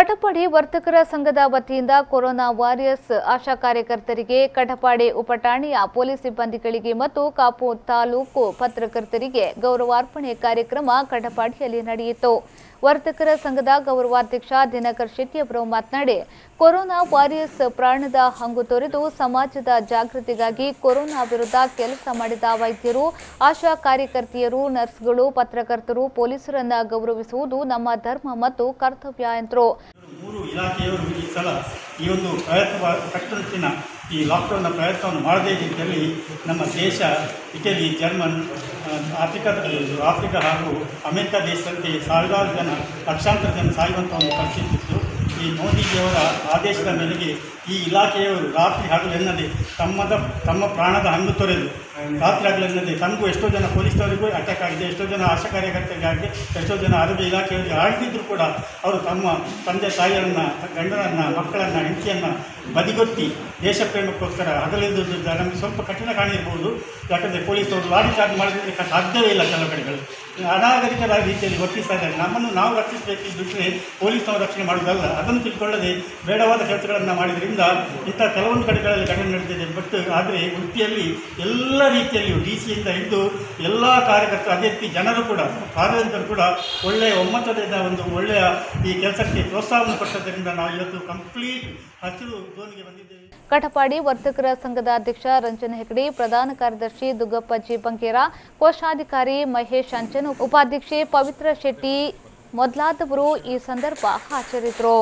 ಕಟಪಾಡಿ ವರ್ತಕರ ಸಂಘದ ವತಿಯಿಂದ ಕೊರೋನಾ ವಾರಿಯರ್ಸ್ ಆಶಾ ಕಾರ್ಯಕರ್ತರಿಗೆ ಕಟಪಾಡಿ ಉಪಠಾಣೆಯ ಪೊಲೀಸ್ ಸಿಬ್ಬಂದಿಗಳಿಗೆ ಮತ್ತು ಕಾಪು ತಾಲೂಕು ಪತ್ರಕರ್ತರಿಗೆ ಗೌರವಾರ್ಪಣೆ ಕಾರ್ಯಕ್ರಮ ಕಟಪಾಡಿಯಲ್ಲಿ ನಡೆಯಿತು। ವರ್ತಕರ ಸಂಘದ ಗೌರವಾಧ್ಯಕ್ಷ ದಿನಕರ್ ಶೆಟ್ಟಿ ಅವರು ಮಾತನಾಡಿ, ಕೊರೋನಾ ವಾರಿಯರ್ಸ್ ಪ್ರಾಣದ ಹಂಗು ತೊರೆದು ಸಮಾಜದ ಜಾಗೃತಿಗಾಗಿ ಕೊರೋನಾ ವಿರುದ್ಧ ಕೆಲಸ ಮಾಡಿದ ವೈದ್ಯರು, ಆಶಾ ಕಾರ್ಯಕರ್ತೆಯರು, ನರ್ಸ್ಗಳು, ಪತ್ರಕರ್ತರು, ಪೊಲೀಸರನ್ನ ಗೌರವಿಸುವುದು ನಮ್ಮ ಧರ್ಮ ಮತ್ತು ಕರ್ತವ್ಯ ಎಂದರು। ಮೂರು ಇಲಾಖೆಯವರು ಈ ಸಲ ಈ ಒಂದು ಪ್ರಯತ್ನ ಈ ಲಾಕ್ಡೌನ್ನ ಪ್ರಯತ್ನವನ್ನು ಮಾಡದೇ ಇದ್ದಲ್ಲಿ ನಮ್ಮ ದೇಶ ಇಟಲಿ, ಜರ್ಮನ್, ಆಫ್ರಿಕಾ ಹಾಗೂ ಅಮೆರಿಕ ದೇಶದಂತೆ ಸಾವಿರಾರು ಜನ, ಲಕ್ಷಾಂತರ ಜನ ಸಾಯುವಂಥ ಒಂದು ಪರಿಸ್ಥಿತಿ ಇತ್ತು। ಈ ಮೋದಿಜಿಯವರ ಆದೇಶದ ಮೇರೆಗೆ ಈ ಇಲಾಖೆಯವರು ರಾತ್ರಿ ಹಗಲೆನ್ನದೆ ತಮ್ಮ ಪ್ರಾಣದ ಹಂಗು ತೊರೆದು ರಾತ್ರಿ ಹಗಲೆನ್ನದೆ ತಮಗೂ ಎಷ್ಟೋ ಜನ ಪೊಲೀಸ್ನವರಿಗೂ ಅಟ್ಯಾಕ್ ಆಗಿದೆ, ಎಷ್ಟೋ ಜನ ಆಶಾ ಕಾರ್ಯಕರ್ತರಿಗೆ ಆಗಿದೆ, ಎಷ್ಟೋ ಜನ ಆರೋಗ್ಯ ಇಲಾಖೆಯವರಿಗೆ ಆಗಿದ್ದರೂ ಕೂಡ ಅವರು ತಮ್ಮ ತಂದೆ ತಾಯಿಯನ್ನು, ಗಂಡನನ್ನು, ಮಕ್ಕಳನ್ನು, ಹೆಂಡತಿಯನ್ನು ಬದಿಗೊತ್ತಿ ದೇಶ ಪ್ರೇಮಕ್ಕೋಸ್ಕರ ಹಗಲಿದ್ದು ನಮಗೆ ಸ್ವಲ್ಪ ಕಠಿಣ ಕಾಣಿರ್ಬೋದು। ಯಾಕಂದರೆ ಪೊಲೀಸವರು ಲಾಠಿ ಚಾರ್ಜ್ ಮಾಡಿದ್ರೆ ಸಾಧ್ಯವೇ ಇಲ್ಲ, ಕೆಲವು ಕಡೆಗಳು ಅನಾಗರಿಕರ ರೀತಿಯಲ್ಲಿ ವರ್ತಿಸ್ತಾ ಇದ್ದಾರೆ। ನಮ್ಮನ್ನು ನಾವು ರಕ್ಷಿಸಬೇಕು ಬಿಟ್ಟರೆ ಪೊಲೀಸ್ನವರು ರಕ್ಷಣೆ ಮಾಡುವುದಲ್ಲ, ಅದನ್ನು ತಿಳ್ಕೊಳ್ಳದೆ ಬೇಡವಾದ ಕೆಲಸಗಳನ್ನು ಮಾಡಿದ್ರಿಂದ ಇಂಥ ಕೆಲವೊಂದು ಕಡೆಗಳಲ್ಲಿ ಘಟನೆ ನಡೆದಿದೆ। ಬಟ್ ಆದರೆ ಉಡುಪಿಯಲ್ಲಿ ಎಲ್ಲ ರೀತಿಯಲ್ಲಿಯೂ DC-ಯಿಂದ ಹಿಡಿದು ಎಲ್ಲ ಕಾರ್ಯಕರ್ತರು, ಅದೇ ರೀತಿ ಜನರು ಕೂಡ, ಸಾರ್ವಜನಿಕರು ಕೂಡ ಒಳ್ಳೆಯ ಒಮ್ಮತದ ಒಂದು ಒಳ್ಳೆಯ ಈ ಕೆಲಸಕ್ಕೆ ಪ್ರೋತ್ಸಾಹವನ್ನು ಕೊಟ್ಟದ್ದರಿಂದ ನಾವು ಇವತ್ತು ಕಂಪ್ಲೀಟ್ ಹಸಿರು ಝೋನ್ಗೆ ಬಂದಿದ್ದೇವೆ। ಕಟಪಾಡಿ ವರ್ತಕರ ಸಂಘದ ಅಧ್ಯಕ್ಷ ರಂಜನ್ ಹೆಗಡೆ, ಪ್ರಧಾನ ಕಾರ್ಯದರ್ಶಿ ದುಗ್ಗಪ್ಪ ಜಿ ಬಂಕೇರ, ಕೋಶಾಧಿಕಾರಿ ಮಹೇಶ್ ಅಂಚನ್, ಉಪಾಧ್ಯಕ್ಷೆ ಪವಿತ್ರ ಶೆಟ್ಟಿ ಮೊದಲಾದವರು ಈ ಸಂದರ್ಭ ಹಾಜರಿದ್ದರು।